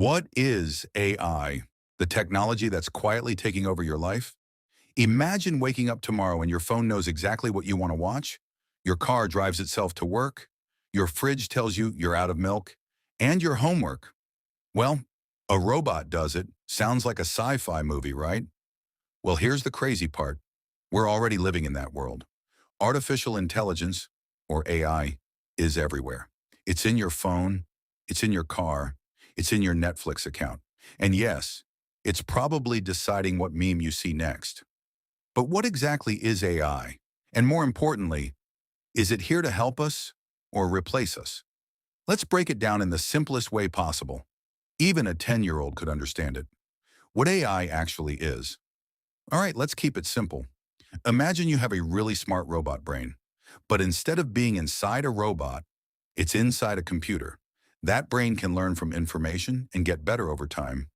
What is AI? The technology that's quietly taking over your life? Imagine waking up tomorrow and your phone knows exactly what you want to watch, your car drives itself to work, your fridge tells you you're out of milk, and your homework. Well, a robot does it. Sounds like a sci-fi movie, right? Well, here's the crazy part. We're already living in that world. Artificial intelligence, or AI, is everywhere. It's in your phone, it's in your car, it's in your Netflix account. And yes, it's probably deciding what meme you see next. But what exactly is AI? And more importantly, is it here to help us or replace us? Let's break it down in the simplest way possible. Even a 10-year-old could understand it. What AI actually is. All right, let's keep it simple. Imagine you have a really smart robot brain, but instead of being inside a robot, it's inside a computer. That brain can learn from information and get better over time.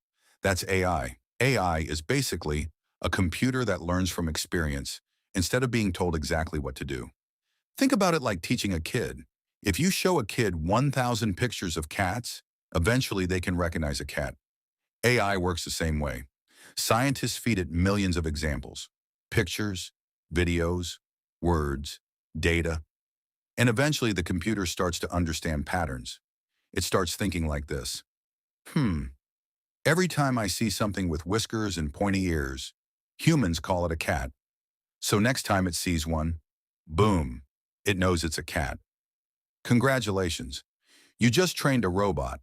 That's AI. AI is basically a computer that learns from experience instead of being told exactly what to do. Think about it like teaching a kid. If you show a kid 1,000 pictures of cats, eventually they can recognize a cat. AI works the same way. Scientists feed it millions of examples, pictures, videos, words, data, and eventually the computer starts to understand patterns. It starts thinking like this. Hmm, every time I see something with whiskers and pointy ears, humans call it a cat. So next time it sees one, boom, it knows it's a cat. Congratulations, you just trained a robot.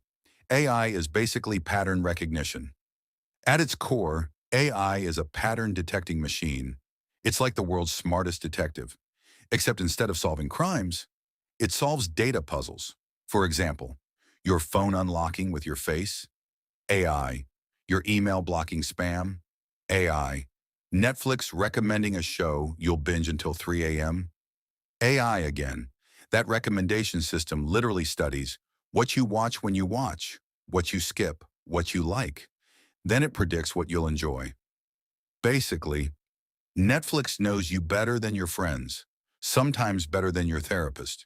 AI is basically pattern recognition. At its core, AI is a pattern detecting machine. It's like the world's smartest detective, except instead of solving crimes, it solves data puzzles. For example, your phone unlocking with your face, AI, your email blocking spam, AI, Netflix recommending a show you'll binge until 3 a.m., AI again. That recommendation system literally studies what you watch when you watch, what you skip, what you like. Then it predicts what you'll enjoy. Basically, Netflix knows you better than your friends, sometimes better than your therapist.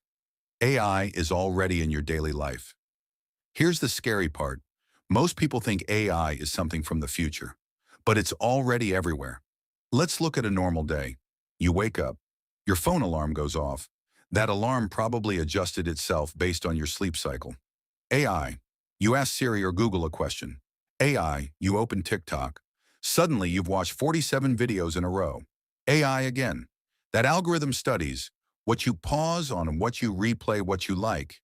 AI is already in your daily life. Here's the scary part. Most people think AI is something from the future, but it's already everywhere. Let's look at a normal day. You wake up, your phone alarm goes off. That alarm probably adjusted itself based on your sleep cycle. AI, you ask Siri or Google a question. AI, you open TikTok. Suddenly you've watched 47 videos in a row. AI again. That algorithm studies what you pause on and what you replay what you like.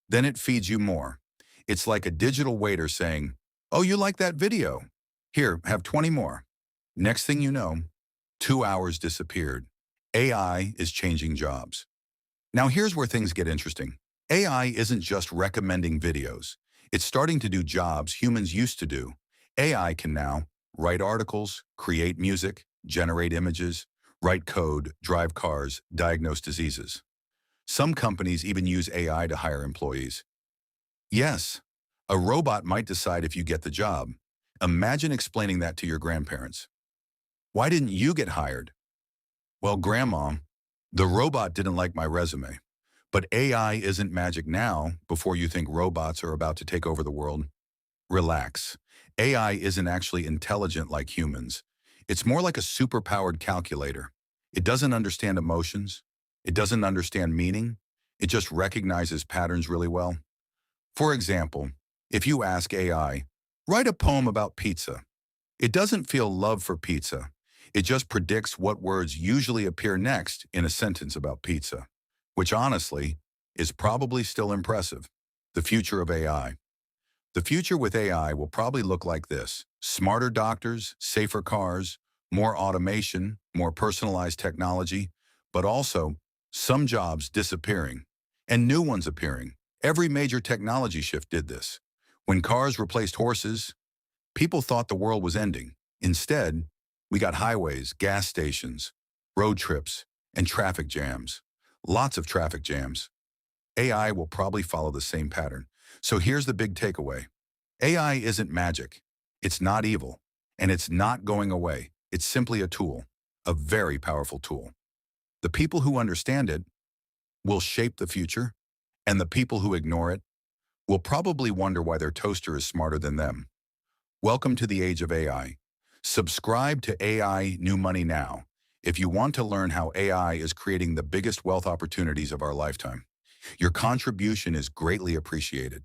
Then it feeds you more. It's like a digital waiter saying, "Oh, you like that video? Here, have 20 more." Next thing you know, 2 hours disappeared. AI is changing jobs. Now here's where things get interesting. AI isn't just recommending videos. It's starting to do jobs humans used to do. AI can now write articles, create music, generate images, write code, drive cars, diagnose diseases. Some companies even use AI to hire employees. Yes, a robot might decide if you get the job. Imagine explaining that to your grandparents. Why didn't you get hired? Well, Grandma, the robot didn't like my resume. But AI isn't magic now before you think robots are about to take over the world. Relax. AI isn't actually intelligent like humans. It's more like a superpowered calculator. It doesn't understand emotions. It doesn't understand meaning. It just recognizes patterns really well. For example, if you ask AI, write a poem about pizza, it doesn't feel love for pizza. It just predicts what words usually appear next in a sentence about pizza, which honestly is probably still impressive. The future of AI. The future with AI will probably look like this: smarter doctors, safer cars, more automation, more personalized technology, but also some jobs disappearing and new ones appearing. Every major technology shift did this. When cars replaced horses, people thought the world was ending. Instead, we got highways, gas stations, road trips, and traffic jams. Lots of traffic jams. AI will probably follow the same pattern. So here's the big takeaway. AI isn't magic. It's not evil. And it's not going away. It's simply a tool, a very powerful tool. The people who understand it will shape the future, and the people who ignore it, will probably wonder why their toaster is smarter than them. Welcome to the age of AI. Subscribe to AI New Money now if you want to learn how AI is creating the biggest wealth opportunities of our lifetime. Your contribution is greatly appreciated.